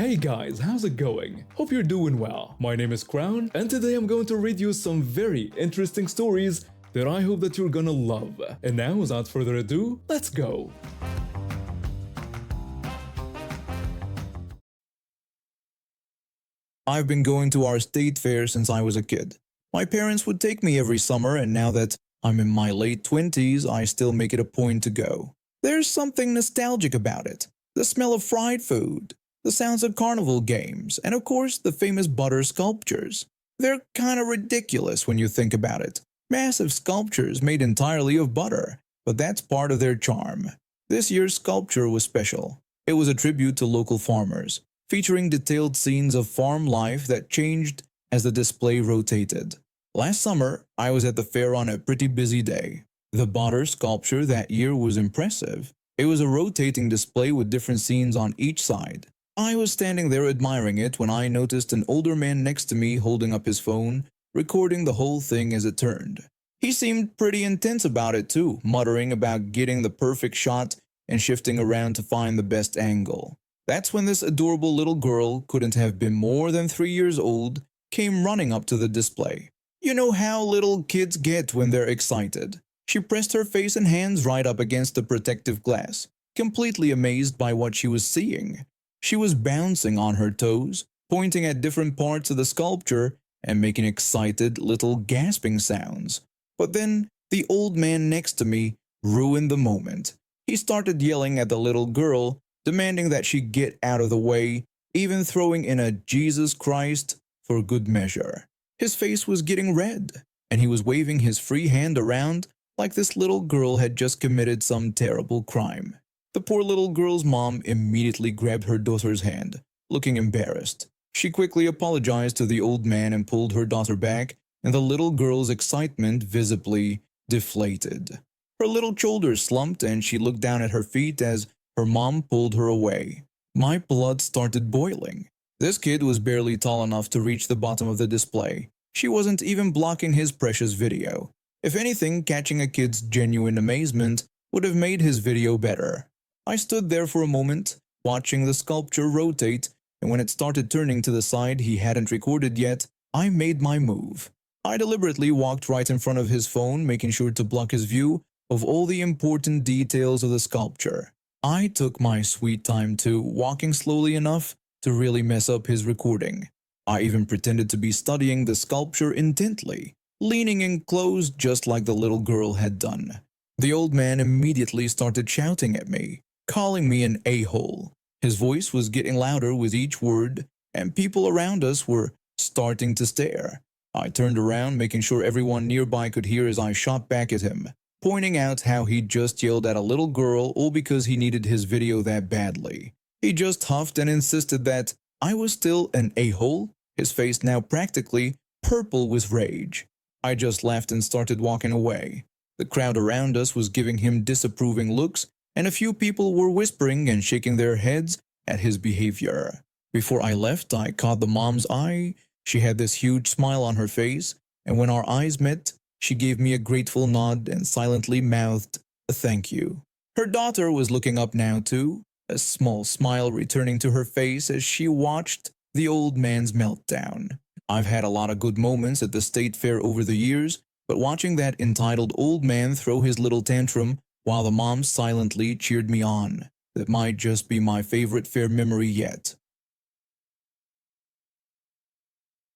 Hey guys, how's it going? Hope you're doing well. My name is Crown, and today I'm going to read you some very interesting stories that I hope that you're gonna love. And now, without further ado, let's go! I've been going to our state fair since I was a kid. My parents would take me every summer, and now that I'm in my late 20s, I still make it a point to go. There's something nostalgic about it. The smell of fried food, the sounds of carnival games, and of course the famous butter sculptures. They're kinda ridiculous when you think about it. Massive sculptures made entirely of butter, but that's part of their charm. This year's sculpture was special. It was a tribute to local farmers, featuring detailed scenes of farm life that changed as the display rotated. Last summer, I was at the fair on a pretty busy day. The butter sculpture that year was impressive. It was a rotating display with different scenes on each side. I was standing there admiring it when I noticed an older man next to me holding up his phone, recording the whole thing as it turned. He seemed pretty intense about it too, muttering about getting the perfect shot and shifting around to find the best angle. That's when this adorable little girl, couldn't have been more than 3 years old, came running up to the display. You know how little kids get when they're excited. She pressed her face and hands right up against the protective glass, completely amazed by what she was seeing. She was bouncing on her toes, pointing at different parts of the sculpture and making excited little gasping sounds. But then the old man next to me ruined the moment. He started yelling at the little girl, demanding that she get out of the way, even throwing in a Jesus Christ for good measure. His face was getting red, and he was waving his free hand around like this little girl had just committed some terrible crime. The poor little girl's mom immediately grabbed her daughter's hand, looking embarrassed. She quickly apologized to the old man and pulled her daughter back, and the little girl's excitement visibly deflated. Her little shoulders slumped and she looked down at her feet as her mom pulled her away. My blood started boiling. This kid was barely tall enough to reach the bottom of the display. She wasn't even blocking his precious video. If anything, catching a kid's genuine amazement would have made his video better. I stood there for a moment, watching the sculpture rotate, and when it started turning to the side he hadn't recorded yet, I made my move. I deliberately walked right in front of his phone, making sure to block his view of all the important details of the sculpture. I took my sweet time too, walking slowly enough to really mess up his recording. I even pretended to be studying the sculpture intently, leaning in close just like the little girl had done. The old man immediately started shouting at me, calling me an a-hole. His voice was getting louder with each word, and people around us were starting to stare. I turned around, making sure everyone nearby could hear as I shot back at him, pointing out how he'd just yelled at a little girl all because he needed his video that badly. He just huffed and insisted that I was still an a-hole, his face now practically purple with rage. I just laughed and started walking away. The crowd around us was giving him disapproving looks, and a few people were whispering and shaking their heads at his behavior. Before I left, I caught the mom's eye. She had this huge smile on her face, and when our eyes met, she gave me a grateful nod and silently mouthed a thank you. Her daughter was looking up now too, a small smile returning to her face as she watched the old man's meltdown. I've had a lot of good moments at the state fair over the years, but watching that entitled old man throw his little tantrum while the mom silently cheered me on, that might just be my favorite fair memory yet.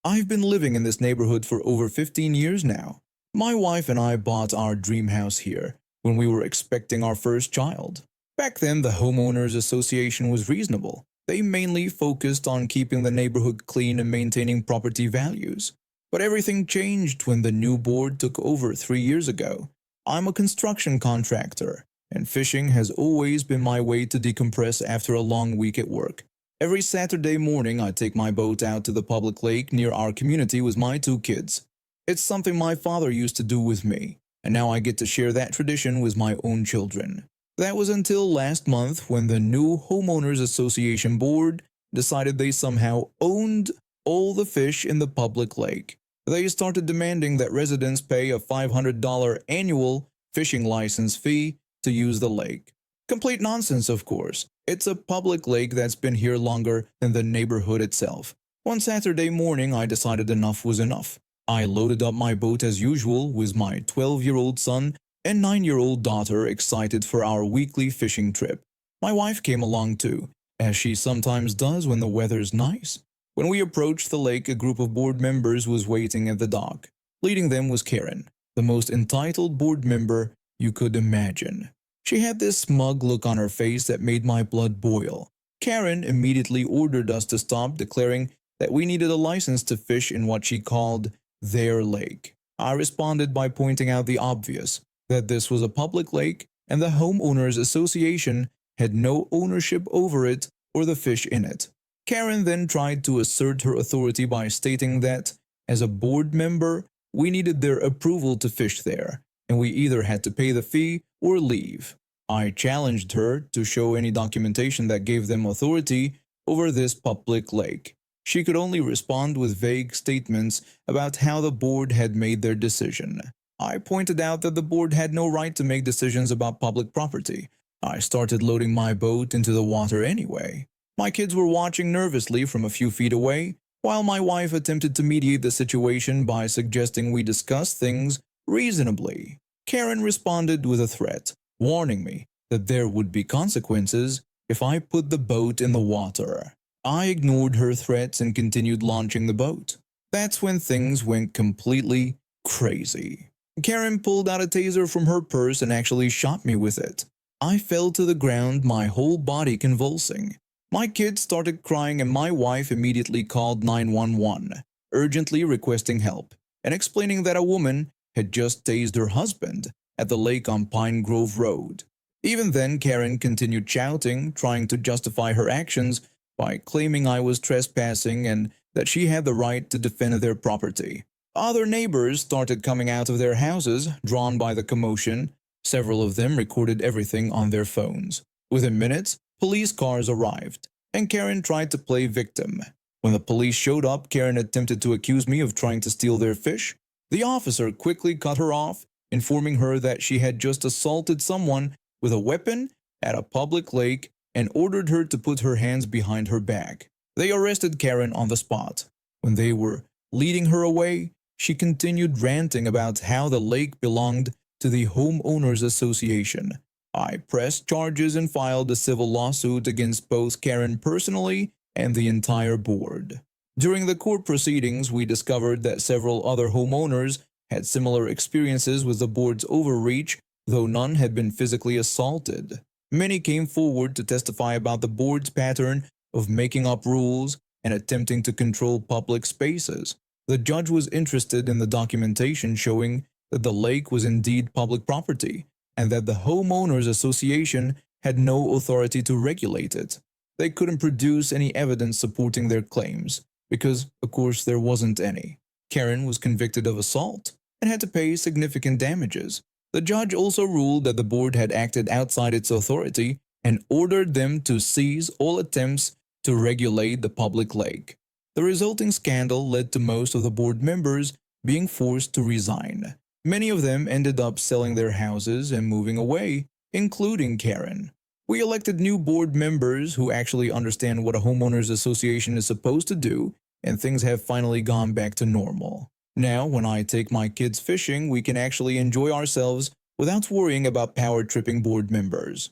I've been living in this neighborhood for over 15 years now. My wife and I bought our dream house here when we were expecting our first child. Back then, the homeowners association was reasonable. They mainly focused on keeping the neighborhood clean and maintaining property values. But everything changed when the new board took over 3 years ago. I'm a construction contractor, and fishing has always been my way to decompress after a long week at work. Every Saturday morning, I take my boat out to the public lake near our community with my 2 kids. It's something my father used to do with me, and now I get to share that tradition with my own children. That was until last month when the new Homeowners Association board decided they somehow owned all the fish in the public lake. They started demanding that residents pay a $500 annual fishing license fee to use the lake. Complete nonsense, of course. It's a public lake that's been here longer than the neighborhood itself. One Saturday morning, I decided enough was enough. I loaded up my boat as usual with my 12-year-old son and 9-year-old daughter, excited for our weekly fishing trip. My wife came along too, as she sometimes does when the weather's nice. When we approached the lake, a group of board members was waiting at the dock. Leading them was Karen, the most entitled board member you could imagine. She had this smug look on her face that made my blood boil. Karen immediately ordered us to stop, declaring that we needed a license to fish in what she called their lake. I responded by pointing out the obvious, that this was a public lake and the homeowners association had no ownership over it or the fish in it. Karen then tried to assert her authority by stating that, as a board member, we needed their approval to fish there, and we either had to pay the fee or leave. I challenged her to show any documentation that gave them authority over this public lake. She could only respond with vague statements about how the board had made their decision. I pointed out that the board had no right to make decisions about public property. I started loading my boat into the water anyway. My kids were watching nervously from a few feet away, while my wife attempted to mediate the situation by suggesting we discuss things reasonably. Karen responded with a threat, warning me that there would be consequences if I put the boat in the water. I ignored her threats and continued launching the boat. That's when things went completely crazy. Karen pulled out a taser from her purse and actually shot me with it. I fell to the ground, my whole body convulsing. My kids started crying and my wife immediately called 911, urgently requesting help and explaining that a woman had just tased her husband at the lake on Pine Grove Road. Even then, Karen continued shouting, trying to justify her actions by claiming I was trespassing and that she had the right to defend their property. Other neighbors started coming out of their houses, drawn by the commotion. Several of them recorded everything on their phones. Within minutes, police cars arrived, and Karen tried to play victim. When the police showed up, Karen attempted to accuse me of trying to steal their fish. The officer quickly cut her off, informing her that she had just assaulted someone with a weapon at a public lake and ordered her to put her hands behind her back. They arrested Karen on the spot. When they were leading her away, she continued ranting about how the lake belonged to the Homeowners Association. I pressed charges and filed a civil lawsuit against both Karen personally and the entire board. During the court proceedings, we discovered that several other homeowners had similar experiences with the board's overreach, though none had been physically assaulted. Many came forward to testify about the board's pattern of making up rules and attempting to control public spaces. The judge was interested in the documentation showing that the lake was indeed public property and that the Homeowners Association had no authority to regulate it. They couldn't produce any evidence supporting their claims because, of course, there wasn't any. Karen was convicted of assault and had to pay significant damages. The judge also ruled that the board had acted outside its authority and ordered them to cease all attempts to regulate the public lake. The resulting scandal led to most of the board members being forced to resign. Many of them ended up selling their houses and moving away, including Karen. We elected new board members who actually understand what a homeowners association is supposed to do, and things have finally gone back to normal. Now, when I take my kids fishing, we can actually enjoy ourselves without worrying about power-tripping board members.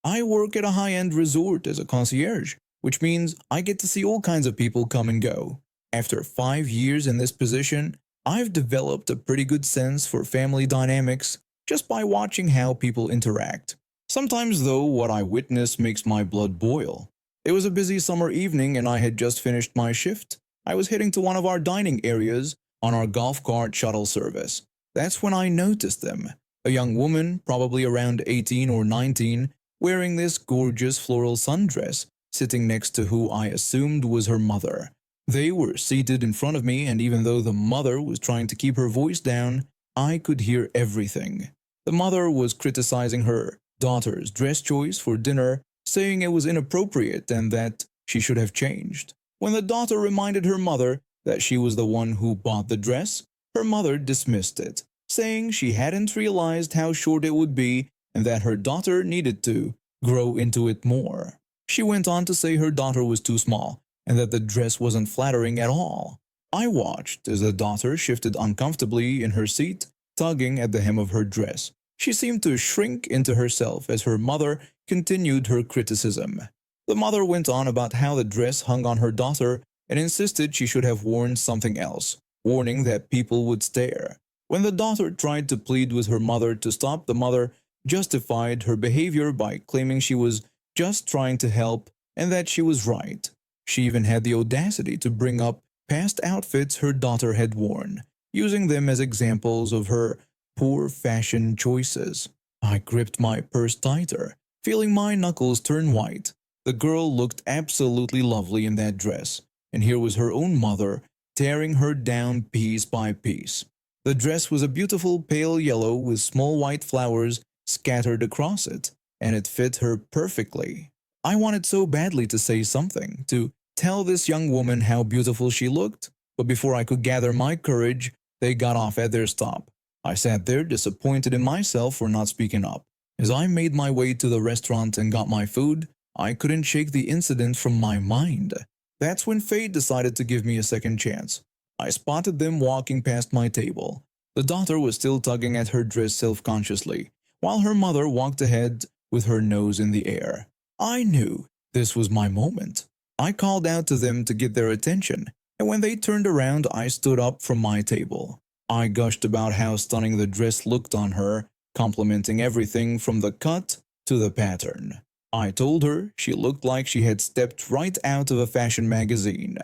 I work at a high-end resort as a concierge, which means I get to see all kinds of people come and go. After 5 years in this position, I've developed a pretty good sense for family dynamics just by watching how people interact. Sometimes, though, what I witness makes my blood boil. It was a busy summer evening and I had just finished my shift. I was heading to one of our dining areas on our golf cart shuttle service. That's when I noticed them. A young woman, probably around 18 or 19, wearing this gorgeous floral sundress, sitting next to who I assumed was her mother. They were seated in front of me, and even though the mother was trying to keep her voice down, I could hear everything. The mother was criticizing her daughter's dress choice for dinner, saying it was inappropriate and that she should have changed. When the daughter reminded her mother that she was the one who bought the dress, her mother dismissed it, saying she hadn't realized how short it would be and that her daughter needed to grow into it more. She went on to say her daughter was too small and that the dress wasn't flattering at all. I watched as the daughter shifted uncomfortably in her seat, tugging at the hem of her dress. She seemed to shrink into herself as her mother continued her criticism. The mother went on about how the dress hung on her daughter and insisted she should have worn something else, warning that people would stare. When the daughter tried to plead with her mother to stop, the mother justified her behavior by claiming she was just trying to help and that she was right. She even had the audacity to bring up past outfits her daughter had worn, using them as examples of her poor fashion choices. I gripped my purse tighter, feeling my knuckles turn white. The girl looked absolutely lovely in that dress, and here was her own mother tearing her down piece by piece. The dress was a beautiful pale yellow with small white flowers scattered across it, and it fit her perfectly. I wanted so badly to say something, to tell this young woman how beautiful she looked, but before I could gather my courage, they got off at their stop. I sat there disappointed in myself for not speaking up. As I made my way to the restaurant and got my food, I couldn't shake the incident from my mind. That's when fate decided to give me a second chance. I spotted them walking past my table. The daughter was still tugging at her dress self-consciously, while her mother walked ahead with her nose in the air. I knew this was my moment. I called out to them to get their attention, and when they turned around, I stood up from my table. I gushed about how stunning the dress looked on her, complimenting everything from the cut to the pattern. I told her she looked like she had stepped right out of a fashion magazine.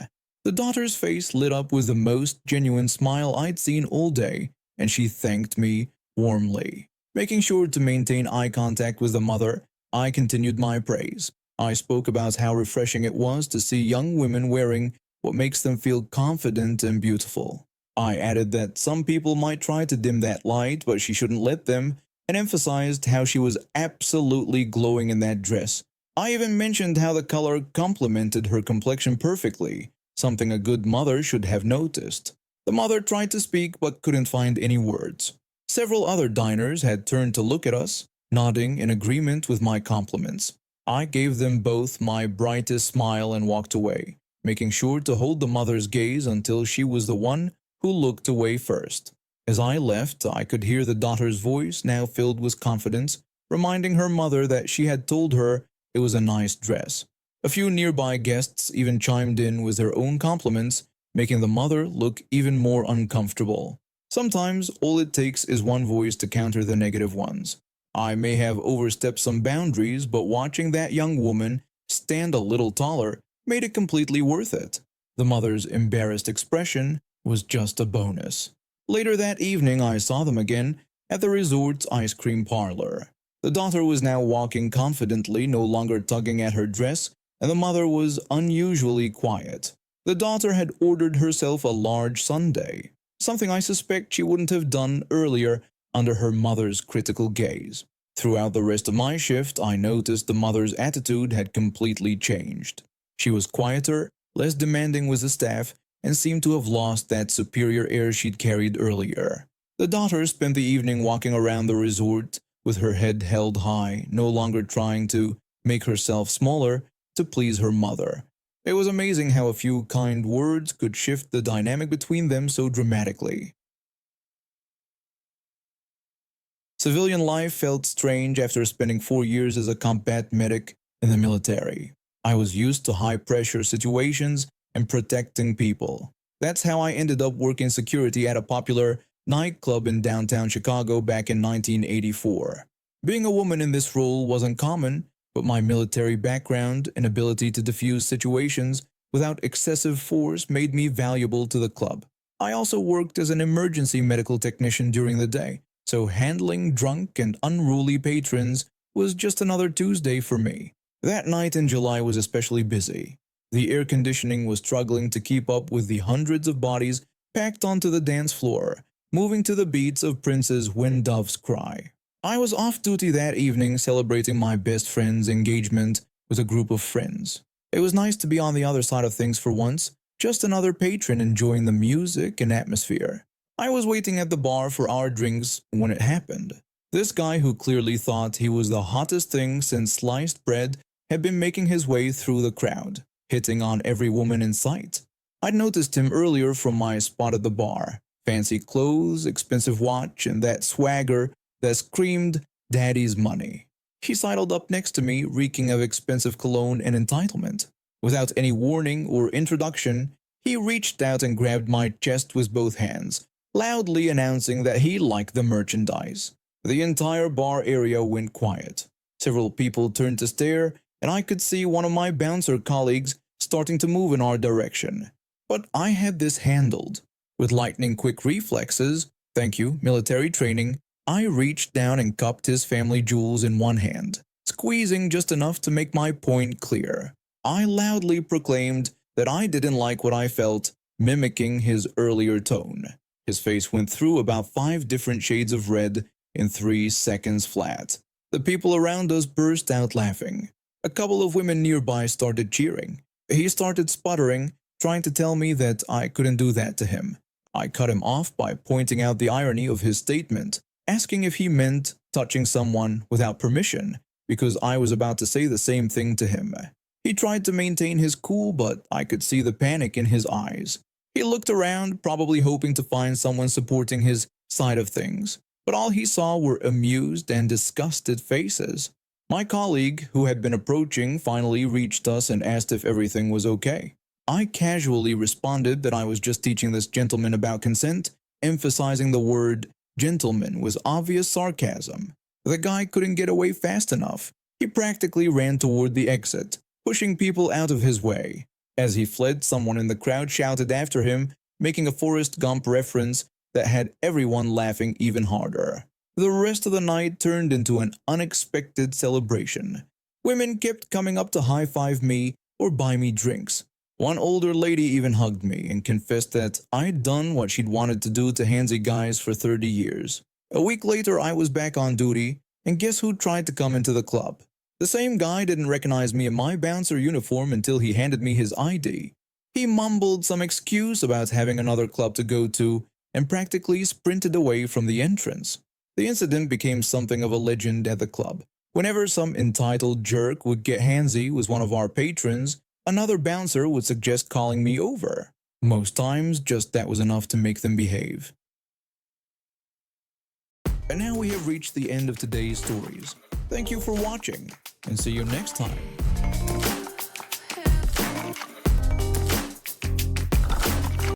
The daughter's face lit up with the most genuine smile I'd seen all day, and she thanked me warmly. Making sure to maintain eye contact with the mother, I continued my praise. I spoke about how refreshing it was to see young women wearing what makes them feel confident and beautiful. I added that some people might try to dim that light, but she shouldn't let them, and emphasized how she was absolutely glowing in that dress. I even mentioned how the color complemented her complexion perfectly, something a good mother should have noticed. The mother tried to speak but couldn't find any words. Several other diners had turned to look at us, nodding in agreement with my compliments. I gave them both my brightest smile and walked away, making sure to hold the mother's gaze until she was the one who looked away first. As I left, I could hear the daughter's voice, now filled with confidence, reminding her mother that she had told her it was a nice dress. A few nearby guests even chimed in with their own compliments, making the mother look even more uncomfortable. Sometimes all it takes is one voice to counter the negative ones. I may have overstepped some boundaries, but watching that young woman stand a little taller made it completely worth it. The mother's embarrassed expression was just a bonus. Later that evening, I saw them again at the resort's ice cream parlor. The daughter was now walking confidently, no longer tugging at her dress, and the mother was unusually quiet. The daughter had ordered herself a large sundae, something I suspect she wouldn't have done earlier under her mother's critical gaze. Throughout the rest of my shift, I noticed the mother's attitude had completely changed. She was quieter, less demanding with the staff, and seemed to have lost that superior air she'd carried earlier. The daughter spent the evening walking around the resort with her head held high, no longer trying to make herself smaller to please her mother. It was amazing how a few kind words could shift the dynamic between them so dramatically. Civilian life felt strange after spending 4 years as a combat medic in the military. I was used to high-pressure situations and protecting people. That's how I ended up working security at a popular nightclub in downtown Chicago back in 1984. Being a woman in this role wasn't common, but my military background and ability to defuse situations without excessive force made me valuable to the club. I also worked as an emergency medical technician during the day, so handling drunk and unruly patrons was just another Tuesday for me. That night in July was especially busy. The air conditioning was struggling to keep up with the hundreds of bodies packed onto the dance floor, moving to the beats of Prince's When Doves Cry. I was off duty that evening celebrating my best friend's engagement with a group of friends. It was nice to be on the other side of things for once, just another patron enjoying the music and atmosphere. I was waiting at the bar for our drinks when it happened. This guy, who clearly thought he was the hottest thing since sliced bread, had been making his way through the crowd, hitting on every woman in sight. I'd noticed him earlier from my spot at the bar. Fancy clothes, expensive watch, and that swagger that screamed, "Daddy's money." He sidled up next to me, reeking of expensive cologne and entitlement. Without any warning or introduction, he reached out and grabbed my chest with both hands, loudly announcing that he liked the merchandise. The entire bar area went quiet. Several people turned to stare, and I could see one of my bouncer colleagues starting to move in our direction. But I had this handled. With lightning-quick reflexes, thank you, military training, I reached down and cupped his family jewels in one hand, squeezing just enough to make my point clear. I loudly proclaimed that I didn't like what I felt, mimicking his earlier tone. His face went through about 5 different shades of red in 3 seconds flat. The people around us burst out laughing. A couple of women nearby started cheering. He started sputtering, trying to tell me that I couldn't do that to him. I cut him off by pointing out the irony of his statement, asking if he meant touching someone without permission, because I was about to say the same thing to him. He tried to maintain his cool, but I could see the panic in his eyes. He looked around, probably hoping to find someone supporting his side of things, but all he saw were amused and disgusted faces. My colleague, who had been approaching, finally reached us and asked if everything was okay. I casually responded that I was just teaching this gentleman about consent, emphasizing the word gentleman with obvious sarcasm. The guy couldn't get away fast enough. He practically ran toward the exit, pushing people out of his way. As he fled, someone in the crowd shouted after him, making a Forrest Gump reference that had everyone laughing even harder. The rest of the night turned into an unexpected celebration. Women kept coming up to high-five me or buy me drinks. One older lady even hugged me and confessed that I'd done what she'd wanted to do to handsy guys for 30 years. A week later, I was back on duty, and guess who tried to come into the club? The same guy didn't recognize me in my bouncer uniform until he handed me his ID. He mumbled some excuse about having another club to go to and practically sprinted away from the entrance. The incident became something of a legend at the club. Whenever some entitled jerk would get handsy with one of our patrons, another bouncer would suggest calling me over. Most times, just that was enough to make them behave. And now we have reached the end of today's stories. Thank you for watching, and see you next time.